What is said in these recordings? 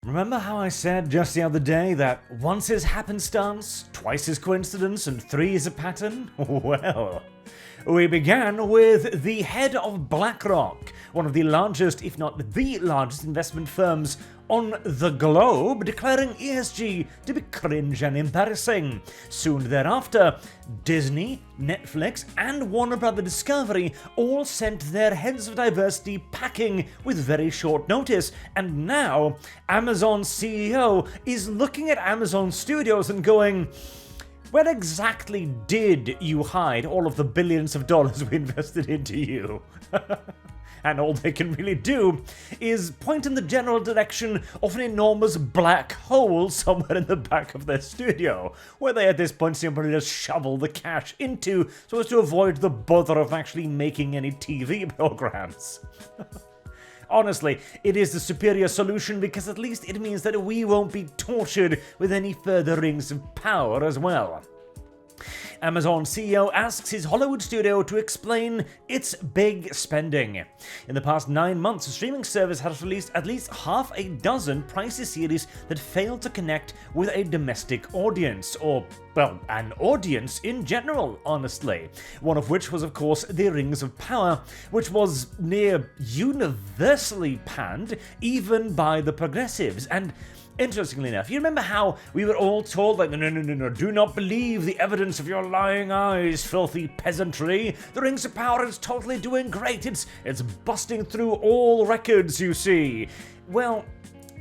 Remember how I said just the other day that once is happenstance, twice is coincidence, and three is a pattern? Well, we began with the head of BlackRock, one of the largest, if not the largest investment firms on the globe, declaring ESG to be cringe and embarrassing. Soon thereafter, Disney, Netflix, and Warner Bros. Discovery all sent their heads of diversity packing with very short notice, and now Amazon's CEO is looking at Amazon Studios and going, where exactly did you hide all of the billions of dollars we invested into you? And all they can really do is point in the general direction of an enormous black hole somewhere in the back of their studio, where they at this point simply just shovel the cash into so as to avoid the bother of actually making any TV programs. Honestly, it is the superior solution because at least it means that we won't be tortured with any further rings of power as well. Amazon CEO asks his Hollywood studio to explain its big spending. In the past 9 months, the streaming service has released at least half a dozen pricey series that failed to connect with a domestic audience, or, well, an audience in general, honestly. One of which was, of course, The Rings of Power, which was near universally panned, even by the progressives. And interestingly enough, you remember how we were all told, like, no, do not believe the evidence of your lying eyes, filthy peasantry. The Rings of Power is totally doing great. It's busting through all records, you see. Well,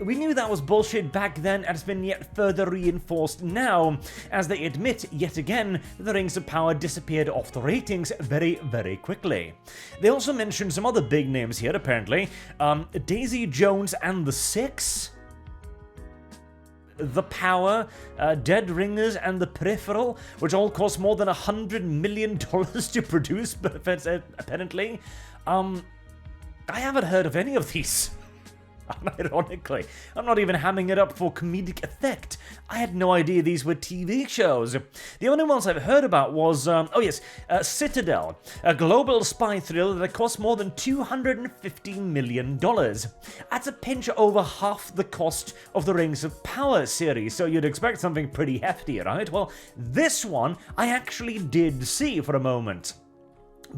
we knew that was bullshit back then, and it's been yet further reinforced now, as they admit, yet again, that The Rings of Power disappeared off the ratings very, very quickly. They also mentioned some other big names here, apparently. Daisy Jones and the Six, The Power, Dead Ringers, and The Peripheral, which all cost more than $100 million to produce, apparently. I haven't heard of any of these. Ironically, I'm not even hamming it up for comedic effect. I had no idea these were TV shows. The only ones I've heard about was, Citadel, a global spy thriller that cost more than $250 million. That's a pinch over half the cost of the Rings of Power series, so you'd expect something pretty hefty, right? Well, this one I actually did see for a moment.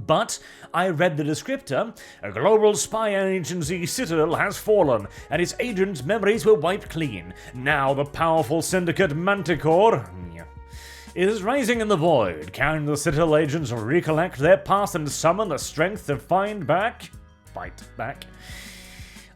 But I read the descriptor. A global spy agency, Citadel, has fallen, and its agents' memories were wiped clean. Now the powerful syndicate Manticore is rising in the void. Can the Citadel agents recollect their past and summon the strength to fight back?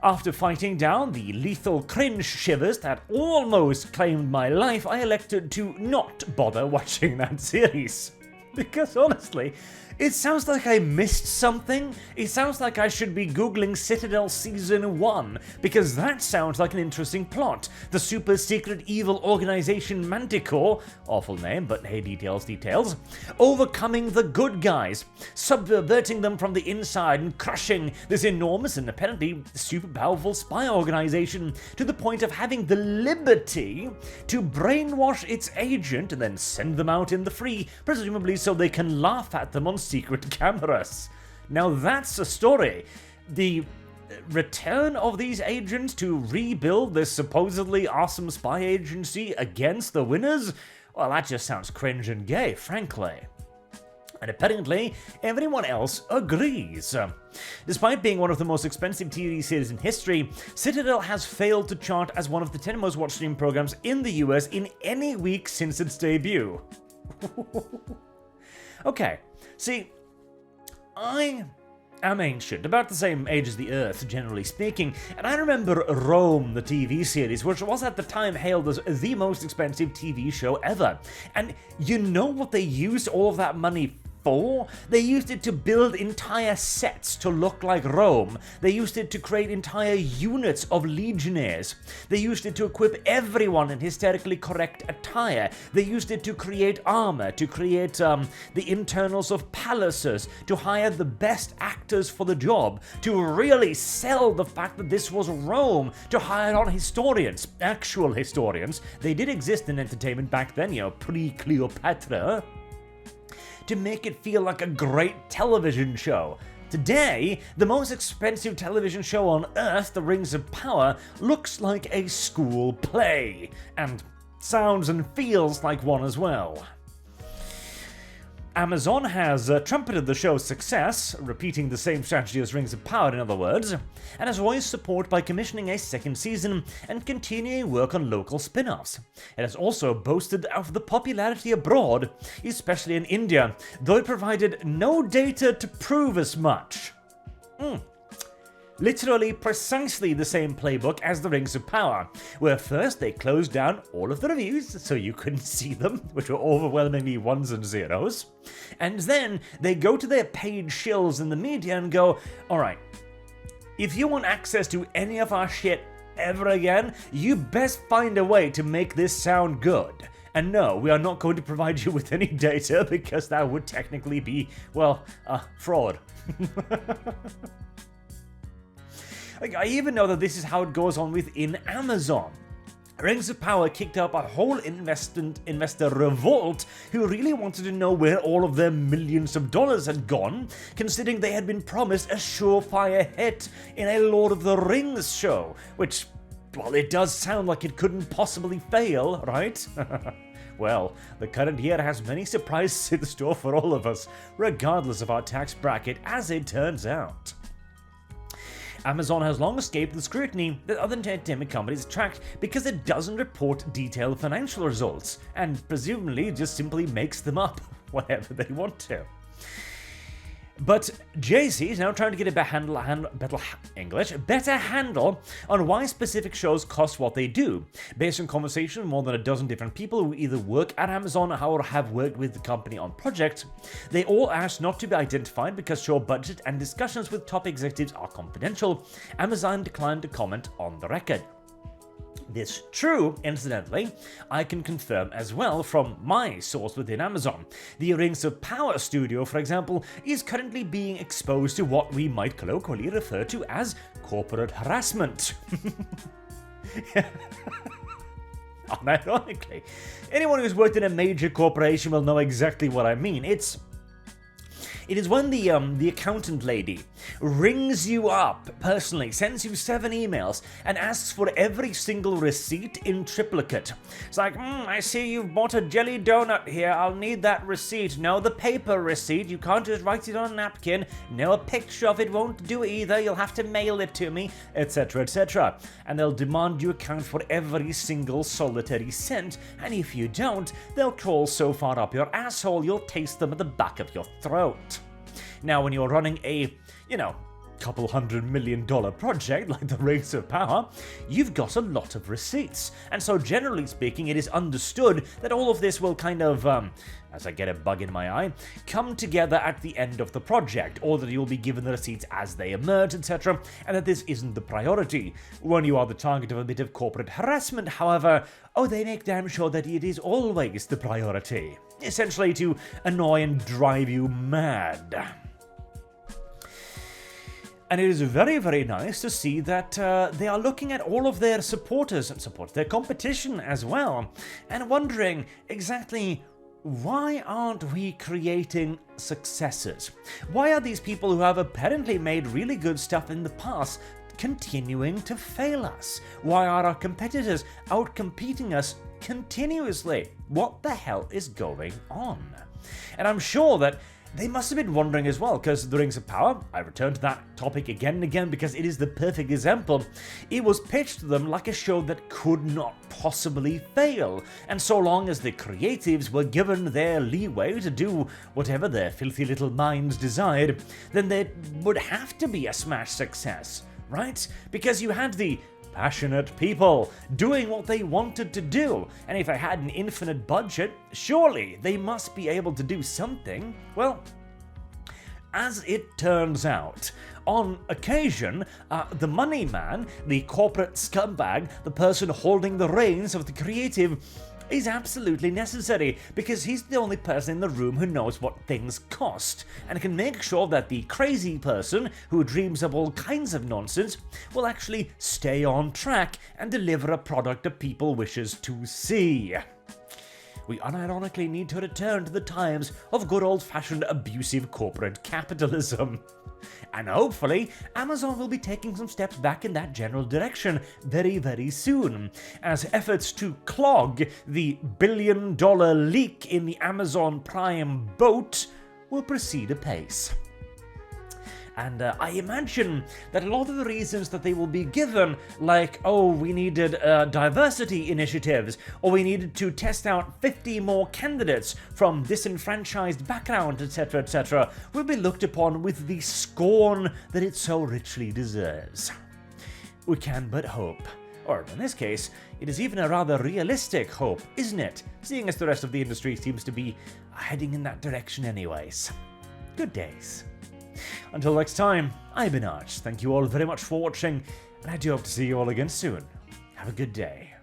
After fighting down the lethal cringe shivers that almost claimed my life, I elected to not bother watching that series. Because honestly, it sounds like I missed something. It sounds like I should be googling Citadel Season 1, because that sounds like an interesting plot. The super secret evil organization Manticore, awful name, but hey, details, overcoming the good guys, subverting them from the inside and crushing this enormous and apparently super powerful spy organization to the point of having the liberty to brainwash its agent and then send them out in the free, presumably so they can laugh at them on secret cameras. Now that's a story. The return of these agents to rebuild this supposedly awesome spy agency against the winners? Well, that just sounds cringe and gay, frankly. And apparently, everyone else agrees. Despite being one of the most expensive TV series in history, Citadel has failed to chart as one of the 10 most watched streaming programs in the US in any week since its debut. Okay, see, I am ancient, about the same age as the Earth, generally speaking, and I remember Rome, the TV series, which was at the time hailed as the most expensive TV show ever. And you know what they used all of that money for? They used it to build entire sets to look like Rome. They used it to create entire units of legionnaires. They used it to equip everyone in hysterically correct attire. They used it to create armor, to create the internals of palaces, to hire the best actors for the job, to really sell the fact that this was Rome, to hire on historians, actual historians. They did exist in entertainment back then, pre-Cleopatra. To make it feel like a great television show, Today, the most expensive television show on Earth, The Rings of Power, looks like a school play, and sounds and feels like one as well. Amazon has trumpeted the show's success, repeating the same strategy as Rings of Power in other words, and has voiced support by commissioning a second season and continuing work on local spin-offs. It has also boasted of the popularity abroad, especially in India, though it provided no data to prove as much. Literally precisely the same playbook as The Rings of Power, where first they closed down all of the reviews so you couldn't see them, which were overwhelmingly ones and zeros, and then they go to their paid shills in the media and go, alright, if you want access to any of our shit ever again, you best find a way to make this sound good. And no, we are not going to provide you with any data because that would technically be, well, fraud. I even know that this is how it goes on within Amazon. Rings of Power kicked up a whole investor revolt who really wanted to know where all of their millions of dollars had gone, considering they had been promised a surefire hit in a Lord of the Rings show, which, well, it does sound like it couldn't possibly fail, right? Well, the current year has many surprises in store for all of us, regardless of our tax bracket, as it turns out. Amazon has long escaped the scrutiny that other entertainment companies attract because it doesn't report detailed financial results, and presumably just simply makes them up whenever they want to. But Jay-Z is now trying to get a better handle on why specific shows cost what they do. Based on conversation with more than a dozen different people who either work at Amazon or have worked with the company on projects, they all asked not to be identified because show budget and discussions with top executives are confidential. Amazon declined to comment on the record. This true, incidentally, I can confirm as well from my source within Amazon. The Rings of Power studio, for example, is currently being exposed to what we might colloquially refer to as corporate harassment. Unironically, anyone who's worked in a major corporation will know exactly what I mean. It is when the accountant lady rings you up personally, sends you 7 emails, and asks for every single receipt in triplicate. It's like, I see you've bought a jelly donut here, I'll need that receipt. No, the paper receipt, you can't just write it on a napkin. No, a picture of it won't do either, you'll have to mail it to me, etc, etc. And they'll demand you account for every single solitary cent, and if you don't, they'll crawl so far up your asshole you'll taste them at the back of your throat. Now, when you're running a, couple $100 million project like the Rings of Power, you've got a lot of receipts. And so generally speaking, it is understood that all of this will kind of, as I get a bug in my eye, come together at the end of the project, or that you'll be given the receipts as they emerge, etc., and that this isn't the priority. When you are the target of a bit of corporate harassment, however, they make damn sure that it is always the priority. Essentially to annoy and drive you mad. And it is very, very nice to see that they are looking at all of their supporters and their competition as well, and wondering exactly why aren't we creating successors? Why are these people who have apparently made really good stuff in the past continuing to fail us? Why are our competitors outcompeting us continuously? What the hell is going on? And I'm sure that they must have been wondering as well, because The Rings of Power, I return to that topic again and again because it is the perfect example, it was pitched to them like a show that could not possibly fail, and so long as the creatives were given their leeway to do whatever their filthy little minds desired, then there would have to be a smash success, right? Because you had the passionate people doing what they wanted to do, and if I had an infinite budget, surely they must be able to do something. Well, as it turns out, on occasion, the money man, the corporate scumbag, the person holding the reins of the creative, is absolutely necessary, because he's the only person in the room who knows what things cost, and can make sure that the crazy person who dreams up all kinds of nonsense will actually stay on track and deliver a product that people wishes to see. we unironically need to return to the times of good old-fashioned abusive corporate capitalism. And hopefully, Amazon will be taking some steps back in that general direction very, very soon, as efforts to clog the billion-dollar leak in the Amazon Prime boat will proceed apace. And I imagine that a lot of the reasons that they will be given, like, oh, we needed diversity initiatives, or we needed to test out 50 more candidates from disenfranchised backgrounds, etc., will be looked upon with the scorn that it so richly deserves. We can but hope. Or, in this case, it is even a rather realistic hope, isn't it? Seeing as the rest of the industry seems to be heading in that direction anyways. Good days. Until next time, I've been Arch. Thank you all very much for watching, and I do hope to see you all again soon. Have a good day.